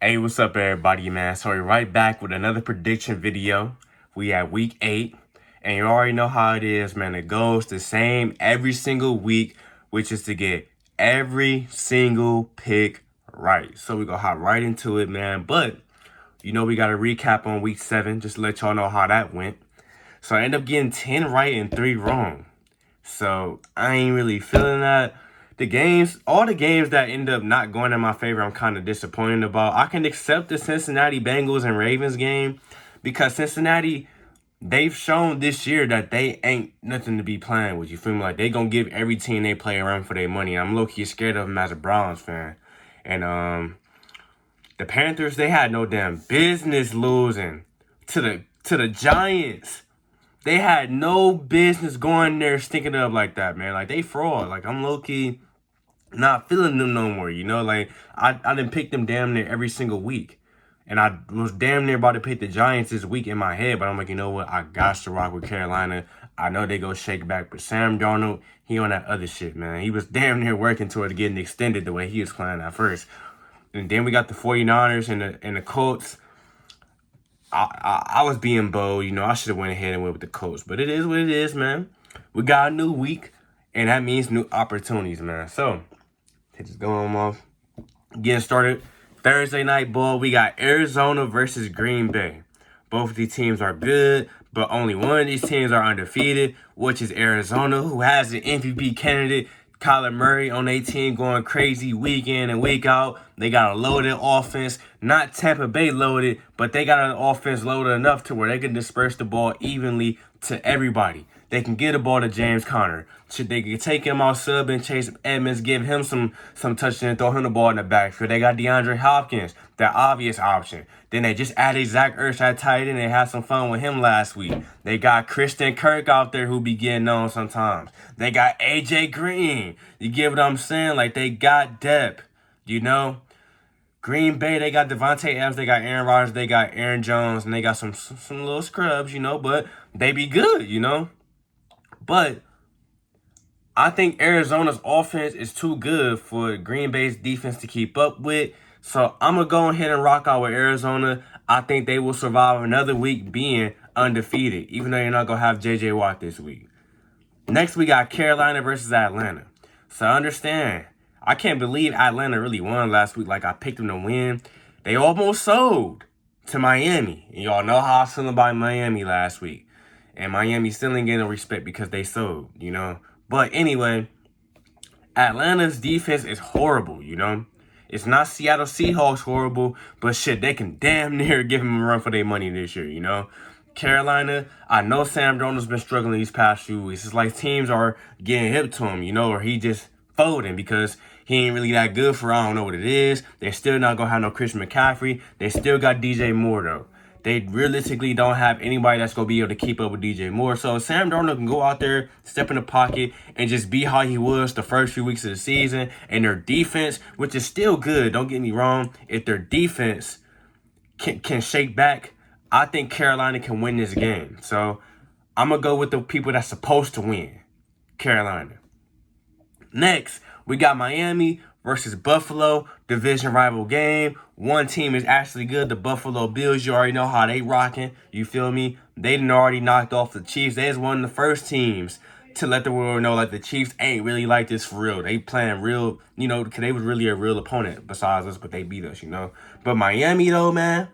Hey, what's up, everybody, man? So we're right back with another prediction video. We at week 8, and you already know how it is, man. It goes the same every single week, which is to get every single pick right. So we gonna hop right into it, man. But we got a recap on week 7, just to let y'all know how that went. So I ended up getting 10 right and 3 wrong. So I ain't really feeling that. All the games that end up not going in my favor, I'm kind of disappointed about. I can accept the Cincinnati Bengals and Ravens game because Cincinnati, they've shown this year that they ain't nothing to be playing with. You feel me? Like, they gonna give every team they play a run for their money. I'm low-key scared of them as a Browns fan. And the Panthers, they had no damn business losing to the Giants. They had no business going there stinking up like that, man. Like, they fraud. Like, I'm low-key not feeling them no more, Like, I didn't pick them damn near every single week. And I was damn near about to pick the Giants this week in my head, but I'm like, you know what? I got to rock with Carolina. I know they go shake back, but Sam Darnold, he on that other shit, man. He was damn near working toward getting extended the way he was playing at first. And then we got the 49ers and the Colts. I was being bold, I should have went ahead and went with the Colts. But it is what it is, man. We got a new week, and that means new opportunities, man. So, just going off. Getting started. Thursday night ball, we got Arizona versus Green Bay. Both of these teams are good, but only one of these teams are undefeated, which is Arizona, who has an MVP candidate, Kyler Murray, on their team going crazy week in and week out. They got a loaded offense, not Tampa Bay loaded, but they got an offense loaded enough to where they can disperse the ball evenly to everybody. They can get a ball to James Conner. They can take him out sub and Chase Edmonds, give him some touchdown and throw him the ball in the backfield. They got DeAndre Hopkins, the obvious option. Then they just added Zach Ertz at tight end. They had some fun with him last week. They got Christian Kirk out there who be getting on sometimes. They got AJ Green. You get what I'm saying? Like, they got depth, Green Bay, they got Devontae Adams, they got Aaron Rodgers, they got Aaron Jones, and they got some little scrubs, but they be good, But I think Arizona's offense is too good for Green Bay's defense to keep up with. So I'm going to go ahead and rock out with Arizona. I think they will survive another week being undefeated, even though you're not going to have J.J. Watt this week. Next, we got Carolina versus Atlanta. So understand, I can't believe Atlanta really won last week. Like, I picked them to win. They almost sold to Miami. And y'all know how I was feeling about Miami last week. And Miami still ain't getting no respect because they sold, But anyway, Atlanta's defense is horrible, It's not Seattle Seahawks horrible, but shit, they can damn near give them a run for their money this year, Carolina, I know Sam Darnold's been struggling these past few weeks. It's like teams are getting hip to him, or he just folding because he ain't really that good for I don't know what it is. They're still not going to have no Christian McCaffrey. They still got DJ Moore, though. They realistically don't have anybody that's going to be able to keep up with DJ Moore. So Sam Darnold can go out there, step in the pocket, and just be how he was the first few weeks of the season. And their defense, which is still good, don't get me wrong, if their defense can shake back, I think Carolina can win this game. So I'm going to go with the people that's supposed to win, Carolina. Next, we got Miami versus Buffalo, division rival game. One team is actually good, the Buffalo Bills. You already know how they rocking. You feel me? They done already knocked off the Chiefs. They was one of the first teams to let the world know, like, the Chiefs ain't really like this for real. They playing real, because they was really a real opponent besides us, but they beat us, But Miami, though, man,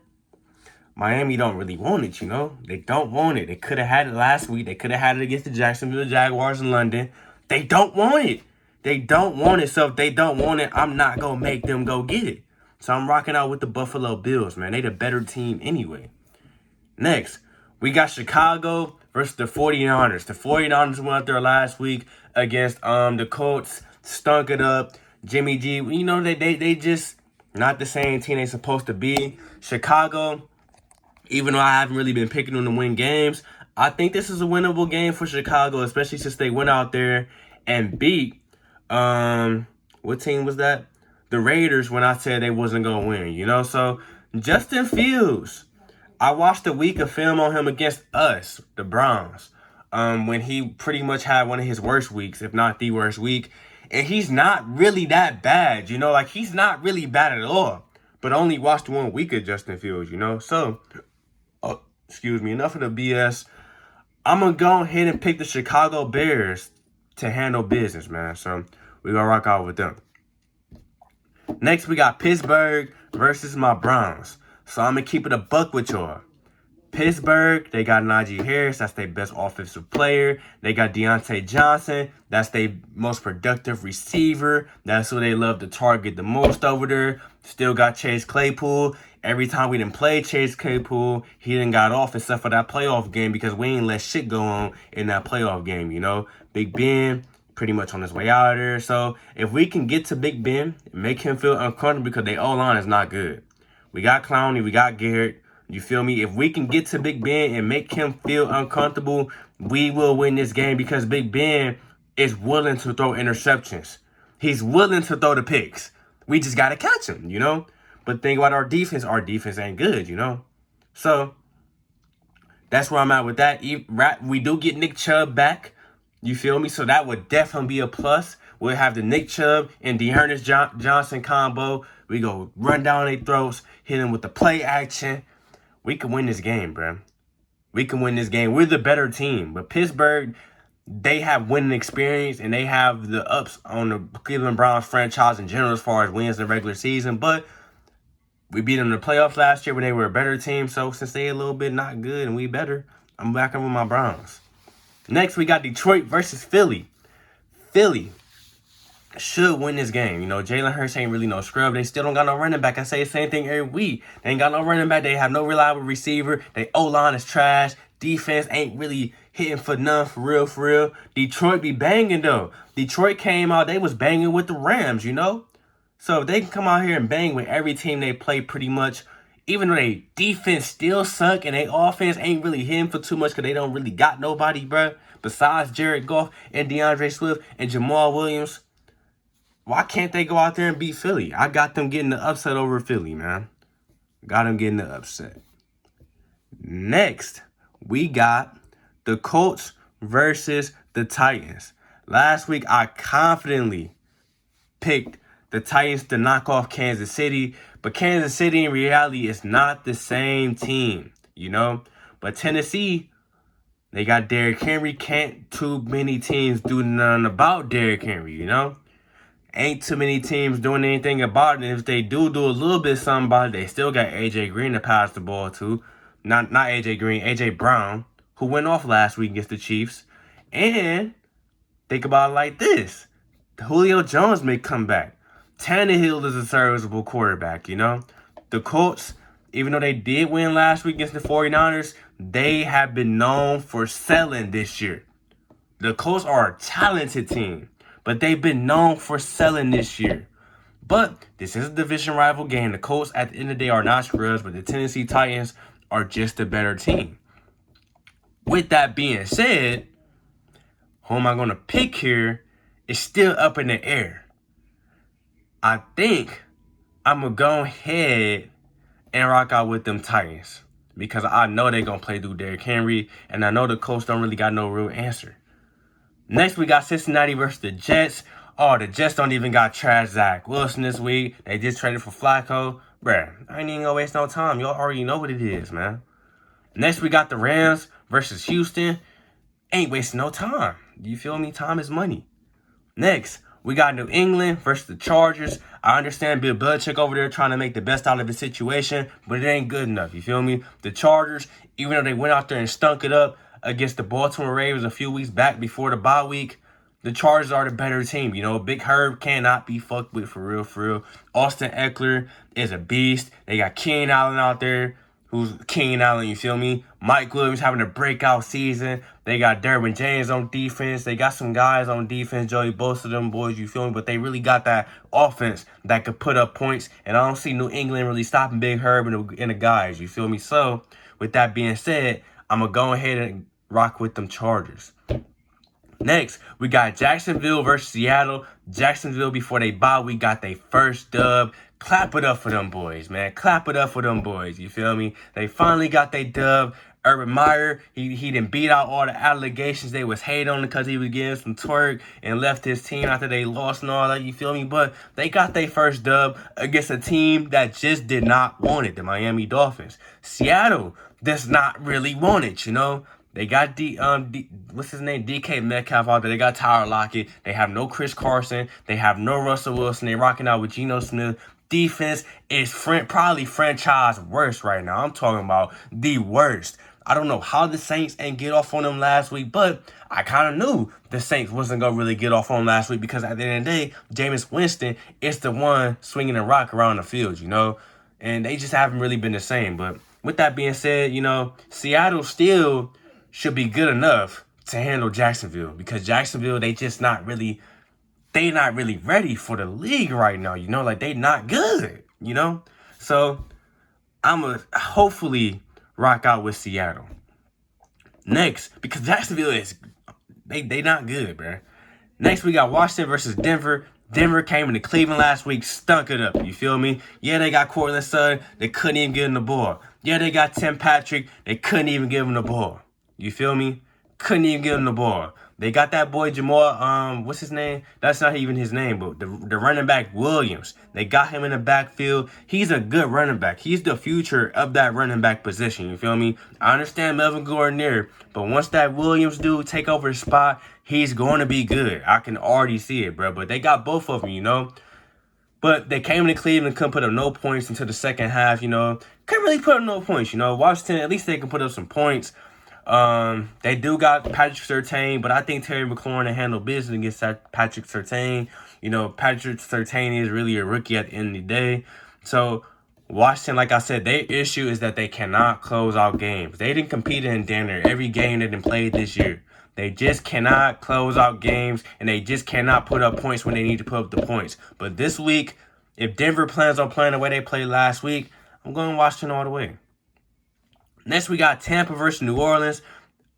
Miami don't really want it, They don't want it. They could have had it last week. They could have had it against the Jacksonville Jaguars in London. They don't want it. They don't want it. So if they don't want it, I'm not going to make them go get it. So I'm rocking out with the Buffalo Bills, man. They the better team anyway. Next, we got Chicago versus the 49ers. The 49ers went out there last week against the Colts. Stunk it up. Jimmy G, they just not the same team they supposed to be. Chicago, even though I haven't really been picking them to win games, I think this is a winnable game for Chicago, especially since they went out there and beat, what team was that? The Raiders, when I said they wasn't going to win, So, Justin Fields, I watched a week of film on him against us, the Browns, when he pretty much had one of his worst weeks, if not the worst week. And he's not really that bad, Like, he's not really bad at all. but only watched 1 week of Justin Fields, you know? So, excuse me, enough of the BS. I'm going to go ahead and pick the Chicago Bears to handle business, man. So, we're going to rock out with them. Next, we got Pittsburgh versus my Browns. So, I'm going to keep it a buck with y'all. Pittsburgh, they got Najee Harris. That's their best offensive player. They got Deontay Johnson. That's their most productive receiver. That's who they love to target the most over there. Still got Chase Claypool. Every time we didn't play Chase Claypool, he didn't got off except for that playoff game because we ain't let shit go on in that playoff game, you know. Big Ben, pretty much on his way out of there. So if we can get to Big Ben and make him feel uncomfortable because their O-line is not good. We got Clowney, we got Garrett. You feel me? If we can get to Big Ben and make him feel uncomfortable, we will win this game because Big Ben is willing to throw interceptions. He's willing to throw the picks. We just got to catch him, you know? But think about our defense ain't good, you know? So, that's where I'm at with that. We do get Nick Chubb back. You feel me? So that would definitely be a plus. We'll have the Nick Chubb and Dearness Johnson combo. We go run down their throats, hit them with the play action. We can win this game, bro. We can win this game. We're the better team. But Pittsburgh, they have winning experience, and they have the ups on the Cleveland Browns franchise in general as far as wins in the regular season. But we beat them in the playoffs last year when they were a better team. So since they a little bit not good and we better, I'm back up with my Browns. Next, we got Detroit versus Philly. Philly should win this game. You know, Jalen Hurts ain't really no scrub. They still don't got no running back. I say the same thing every week. They ain't got no running back. They have no reliable receiver. They O-line is trash. Defense ain't really hitting for none, for real, for real. Detroit be banging, though. Detroit came out, they was banging with the Rams, you know? So if they can come out here and bang with every team they play pretty much, even though they defense still suck and they offense ain't really hitting for too much because they don't really got nobody, bruh, besides Jared Goff and DeAndre Swift and Jamal Williams. Why can't they go out there and beat Philly? I got them getting the upset over Philly, man. Got them getting the upset. Next, we got the Colts versus the Titans. Last week, I confidently picked the Titans to knock off Kansas City. But Kansas City, in reality, is not the same team, you know? But Tennessee, they got Derrick Henry. Can't too many teams do nothing about Derrick Henry, you know? Ain't too many teams doing anything about it. And if they do a little bit something about it, they still got A.J. Green to pass the ball to. Not A.J. Green, A.J. Brown, who went off last week against the Chiefs. And think about it like this. Julio Jones may come back. Tannehill is a serviceable quarterback, you know? The Colts, even though they did win last week against the 49ers, they have been known for selling this year. The Colts are a talented team, but they've been known for selling this year. But this is a division rival game. The Colts, at the end of the day, are not scrubs, but the Tennessee Titans are just a better team. With that being said, who am I going to pick here is still up in the air. I think I'm going to go ahead and rock out with them Titans because I know they're going to play through Derrick Henry, and I know the Colts don't really got no real answer. Next, we got Cincinnati versus the Jets. Oh, the Jets don't even got trash Zach Wilson this week. They just traded for Flacco. Bruh, I ain't even gonna waste no time. Y'all already know what it is, man. Next, we got the Rams versus Houston. Ain't wasting no time. You feel me? Time is money. Next, we got New England versus the Chargers. I understand Bill Belichick over there trying to make the best out of the situation, but it ain't good enough. You feel me? The Chargers, even though they went out there and stunk it up against the Baltimore Ravens a few weeks back before the bye week, the Chargers are the better team. You know, Big Herb cannot be fucked with for real, for real. Austin Eckler is a beast. They got Keenan Allen out there, who's Keenan Allen, you feel me? Mike Williams having a breakout season. They got Derwin James on defense. They got some guys on defense, Joey Bosa, them boys, you feel me? But they really got that offense that could put up points. And I don't see New England really stopping Big Herb and the guys, you feel me? So, with that being said, I'm going to go ahead and rock with them Chargers. Next, we got Jacksonville versus Seattle. Jacksonville, before they bye, we got their first dub. Clap it up for them boys, man. Clap it up for them boys, you feel me? They finally got their dub Urban Meyer, he done beat out all the allegations they was hating on because he was getting some twerk and left his team after they lost and all that, you feel me? But they got their first dub against a team that just did not want it, the Miami Dolphins. Seattle does not really want it, you know? They got what's his name? DK Metcalf out there. They got Tyler Lockett. They have no Chris Carson. They have no Russell Wilson. They rocking out with Geno Smith. Defense is probably franchise worst right now. I'm talking about the worst. I don't know how the Saints ain't get off on them last week, but I kind of knew the Saints wasn't going to really get off on them last week because at the end of the day, Jameis Winston is the one swinging the rock around the field, you know? And they just haven't really been the same. But with that being said, you know, Seattle still should be good enough to handle Jacksonville because Jacksonville, they not really ready for the league right now, you know? Like, they not good, you know? So, I'm going to hopefully rock out with Seattle. Next, because Jacksonville is, they not good, bro. Next, we got Washington versus Denver. Denver came into Cleveland last week, stunk it up, you feel me? Yeah, they got Cortland Sutton, they couldn't even give him the ball. Yeah, they got Tim Patrick, they couldn't even give him the ball. You feel me? Couldn't even give him the ball. They got that boy Jamal, what's his name? That's not even his name, but the running back Williams. They got him in the backfield. He's a good running back. He's the future of that running back position. You feel me? I understand Melvin Gordon there, but once that Williams dude take over his spot, he's going to be good. I can already see it, bro. But they got both of them, you know? But they came into Cleveland, couldn't put up no points until the second half, you know? Couldn't really put up no points, you know? Washington, at least they can put up some points. They do got Patrick Surtain, but I think Terry McLaurin to handle business against Patrick Surtain. You know, Patrick Surtain is really a rookie at the end of the day. So, Washington, like I said, their issue is that they cannot close out games. They didn't compete in damn near every game they didn't play this year. They just cannot close out games, and they just cannot put up points when they need to put up the points. But this week, if Denver plans on playing the way they played last week, I'm going Washington all the way. Next, we got Tampa versus New Orleans.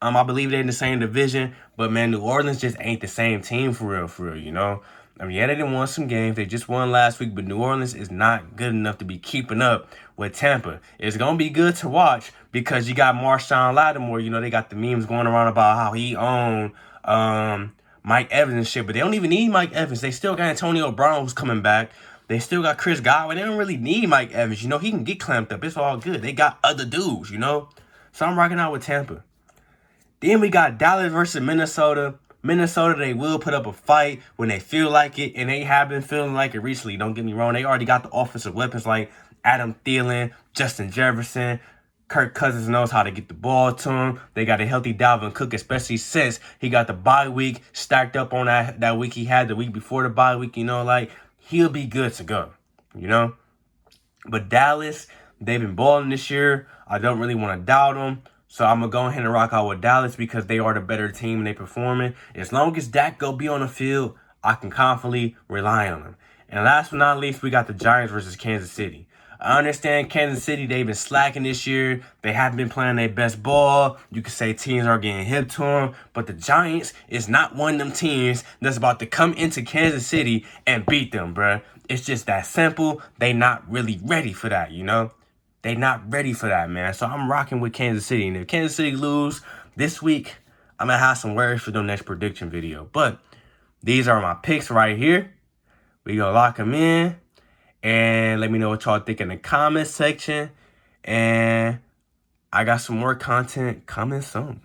I believe they're in the same division, but man, New Orleans just ain't the same team for real, you know? I mean, yeah, they didn't win some games. They just won last week, but New Orleans is not good enough to be keeping up with Tampa. It's going to be good to watch because you got Marshawn Lattimore. You know, they got the memes going around about how he owned Mike Evans and shit, but they don't even need Mike Evans. They still got Antonio Brown who's coming back. They still got Chris Godwin. They don't really need Mike Evans. You know, he can get clamped up. It's all good. They got other dudes, you know? So I'm rocking out with Tampa. Then we got Dallas versus Minnesota. Minnesota, they will put up a fight when they feel like it, and they have been feeling like it recently. Don't get me wrong. They already got the offensive weapons like Adam Thielen, Justin Jefferson. Kirk Cousins knows how to get the ball to him. They got a healthy Dalvin Cook, especially since he got the bye week stacked up on that week he had the week before the bye week. You know, like, he'll be good to go, you know? But Dallas, they've been balling this year. I don't really want to doubt them. So I'm going to go ahead and rock out with Dallas because they are the better team and they performing. As long as Dak go be on the field, I can confidently rely on him. And last but not least, we got the Giants versus Kansas City. I understand Kansas City, they've been slacking this year. They haven't been playing their best ball. You could say teams are getting hip to them. But the Giants is not one of them teams that's about to come into Kansas City and beat them, bruh. It's just that simple. They not really ready for that, you know? They not ready for that, man. So I'm rocking with Kansas City. And if Kansas City lose this week, I'm going to have some words for the next prediction video. But these are my picks right here. We going to lock them in. And let me know what y'all think in the comment section. And I got some more content coming soon.